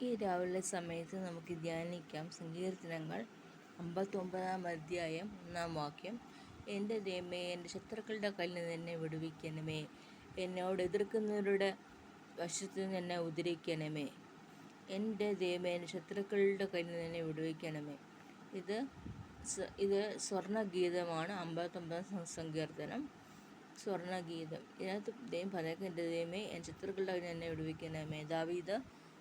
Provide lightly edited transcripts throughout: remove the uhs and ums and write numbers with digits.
ഈ രാവിലെ സമയത്ത് നമുക്ക് ധ്യാനിക്കാം സങ്കീർത്തനങ്ങൾ 59 അധ്യായം 1 എൻ്റെ ദൈവമേ, എൻ്റെ ശത്രുക്കളുടെ കയ്യിൽ നിന്ന് എന്നെ വിടുവിക്കണമേ. എന്നോട് എതിർക്കുന്നവരുടെ വശത്തു നിന്ന് എന്നെ ഉദ്ധരിക്കണമേ. എൻ്റെ ദൈവമേ, എൻ്റെ ശത്രുക്കളുടെ കയ്യിൽ നിന്ന് എന്നെ വിടുവിക്കണമേ. ഇത് സ്വർണ്ണഗീതമാണ്. 59 സങ്കീർത്തനം സ്വർണ്ണഗീതം. ഇതിനകത്ത് ദൈവം പറയുന്നത്, എൻ്റെ ദൈവമേ, എൻ്റെ ശത്രുക്കളുടെ കയ്യിൽ നിന്ന് എന്നെ വിടുവിക്കണമേ. ദാവീദ്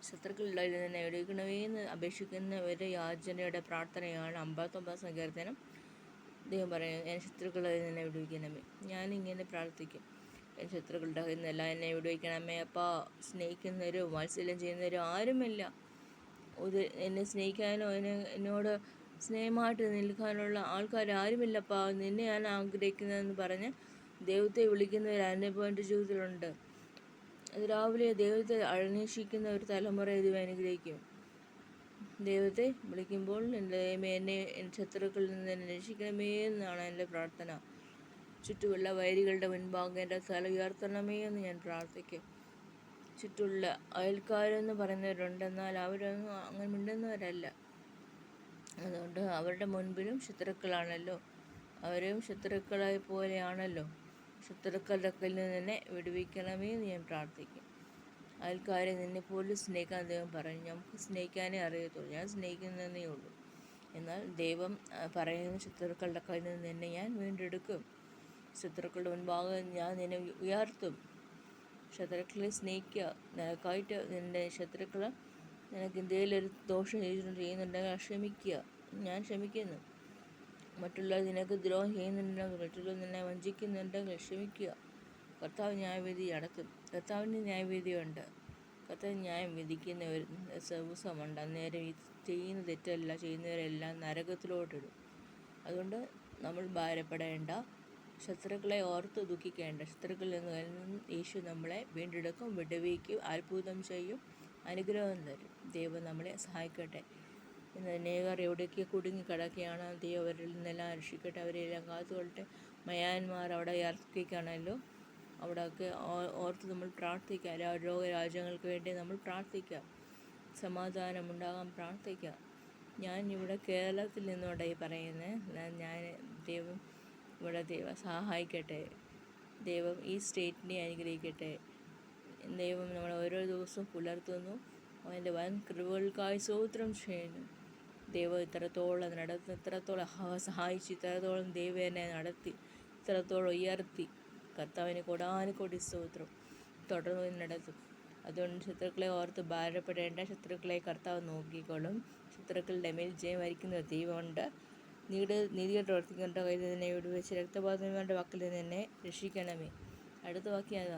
ശത്രുക്കളുടെ കയ്യിൽ നിന്ന് വിടുവിക്കണമേ എന്ന് അപേക്ഷിക്കുന്ന ഒരു യാചനയുടെ പ്രാർത്ഥനയാണ് 59 സങ്കീർത്തനം. ദൈവം പറയുന്നത്, എൻ്റെ ശത്രുക്കളുടെ കയ്യിൽ നിന്ന് വിടുവിക്കണമേ. ഞാനിങ്ങനെ പ്രാർത്ഥിക്കും, എൻ്റെ ശത്രുക്കളുടെ കയ്യിൽ നിന്നെല്ലാം എന്നെ വിടുവിക്കണമേ. അപ്പോൾ സ്നേഹിക്കുന്നവരോ വാത്സല്യം ചെയ്യുന്നവരോ ആരുമില്ല. എന്നെ സ്നേഹിക്കാനോ എന്നോട് സ്നേഹമായിട്ട് നിൽക്കാനുള്ള ആൾക്കാർ ആരുമില്ലപ്പാ. നിന്നെ ഞാൻ ആഗ്രഹിക്കുന്നതെന്ന് പറഞ്ഞ് ദൈവത്തെ വിളിക്കുന്നവർ എൻ്റെ ജീവിതത്തിലുണ്ട്. അത് രാവിലെ ദൈവത്തെ അന്വേഷിക്കുന്ന ഒരു തലമുറ ഇത് അനുഗ്രഹിക്കും. ദൈവത്തെ വിളിക്കുമ്പോൾ, എൻ്റെ ദൈവമേ, എൻ്റെ ശത്രുക്കളിൽ നിന്ന് എന്നെ രക്ഷിക്കണമേ എന്നാണ് എൻ്റെ പ്രാർത്ഥന. ചുറ്റുമുള്ള വൈരികളുടെ മുൻപാകെ എൻ്റെ തല ഉയർത്തണമേ എന്ന് ഞാൻ പ്രാർത്ഥിക്കും. ചുറ്റുമുള്ള അയൽക്കാരെന്ന് പറയുന്നവരുണ്ട്, എന്നാൽ അവരൊന്നും അങ്ങനെ മിണ്ടുന്നവരല്ല. അതുകൊണ്ട് അവരുടെ മുൻപിലും ശത്രുക്കളാണല്ലോ, അവരും ശത്രുക്കളെ പോലെയാണല്ലോ. ശത്രുക്കളുടെ കയ്യിൽ നിന്ന് എന്നെ വിടുവിക്കണമേ എന്ന് ഞാൻ പ്രാർത്ഥിക്കും. അയൽക്കാരെ നിന്നെപ്പോലും സ്നേഹിക്കാൻ ദൈവം പറഞ്ഞു. നമുക്ക് സ്നേഹിക്കാനേ അറിയത്തുള്ളൂ, ഞാൻ സ്നേഹിക്കുന്നതേ ഉള്ളൂ. എന്നാൽ ദൈവം പറയുന്ന, ശത്രുക്കളുടെ കയ്യിൽ നിന്ന് എന്നെ ഞാൻ വീണ്ടെടുക്കും. ശത്രുക്കളുടെ മുൻപാകെ ഞാൻ നിന്നെ ഉയർത്തും. ശത്രുക്കളെ സ്നേഹിക്കുക. നിനക്കായിട്ട് നിൻ്റെ ശത്രുക്കൾ നിനക്ക് എന്തെങ്കിലും ഒരു ദോഷം ചെയ്യുന്നുണ്ടെങ്കിൽ ക്ഷമിക്കുക. ഞാൻ ക്ഷമിക്കുന്നു. മറ്റുള്ളവർ നിനക്ക് ദ്രോഹം ചെയ്യുന്നുണ്ടെങ്കിൽ, മറ്റുള്ളവർ നിന്നെ വഞ്ചിക്കുന്നുണ്ടെങ്കിൽ ക്ഷമിക്കുക. കർത്താവ് ന്യായവിധി നടത്തും. കർത്താവിന് ന്യായവിധിയുണ്ട്. കർത്താവ് ന്യായം വിധിക്കുന്ന ഒരു ദിവസമുണ്ട്. അന്നേരം ഈ ചെയ്യുന്ന തെറ്റല്ല ചെയ്യുന്നവരെല്ലാം നരകത്തിലോട്ടിടും. അതുകൊണ്ട് നമ്മൾ ഭാരപ്പെടേണ്ട, ശത്രുക്കളെ ഓർത്ത് ദുഃഖിക്കേണ്ട. ശത്രുക്കളിൽ നിന്ന് യേശു നമ്മളെ വീണ്ടെടുക്കും, വിടുവിക്കും, അത്ഭുതം ചെയ്യും, അനുഗ്രഹം തരും. ദൈവം നമ്മളെ സഹായിക്കട്ടെ. ഇന്ന് അനേകർ എവിടേക്ക് കുടുങ്ങിക്കിടക്കുകയാണ്. ദൈവം അവരിൽ നിന്നെല്ലാം രക്ഷിക്കട്ടെ, അവരെല്ലാം കാത്തുകൊള്ളട്ടെ. മയാന്മാർ അവിടെ ഇറക്കിക്കാണല്ലോ, അവിടെയൊക്കെ ഓർത്ത് നമ്മൾ പ്രാർത്ഥിക്കുക. ലോകരാജ്യങ്ങൾക്ക് വേണ്ടി നമ്മൾ പ്രാർത്ഥിക്കുക. സമാധാനമുണ്ടാകാൻ പ്രാർത്ഥിക്കുക. ഞാൻ ഇവിടെ കേരളത്തിൽ നിന്നുകൊണ്ട് പറയുന്നത്, ഞാൻ ദൈവം സഹായിക്കട്ടെ. ദൈവം ഈ സ്റ്റേറ്റിനെ അനുഗ്രഹിക്കട്ടെ. ദൈവം നമ്മളെ ഓരോ ദിവസവും പുലർത്തുന്നു. അവൻ്റെ വൻ കൃപകൾക്കായി സ്തോത്രം ചെയ്യുന്നു. ദൈവം ഇത്രത്തോളം നടത്തി, ഇത്രത്തോളം സഹായിച്ചു, ഇത്രത്തോളം ദൈവം എന്നെ നടത്തി, ഇത്രത്തോളം ഉയർത്തി. കർത്താവിന് കോടാനുകോടി സ്തോത്രം. തുടർന്ന് നടത്തും. അതുകൊണ്ട് ശത്രുക്കളെ ഓർത്ത് ഭാരപ്പെടേണ്ട. ശത്രുക്കളെ കർത്താവ് നോക്കിക്കോളും. ശത്രുക്കളുടെ മേൽ ജയം വരിക്കുന്ന ദൈവമുണ്ട്. നീതികൾ പ്രവർത്തിക്കേണ്ട കയ്യിൽ നിന്നെ വിടുവെച്ച് രക്തപാതങ്ങളുടെ വക്കിൽ നിന്ന് എന്നെ രക്ഷിക്കണമേ. അടുത്ത വാക്യം അതാ.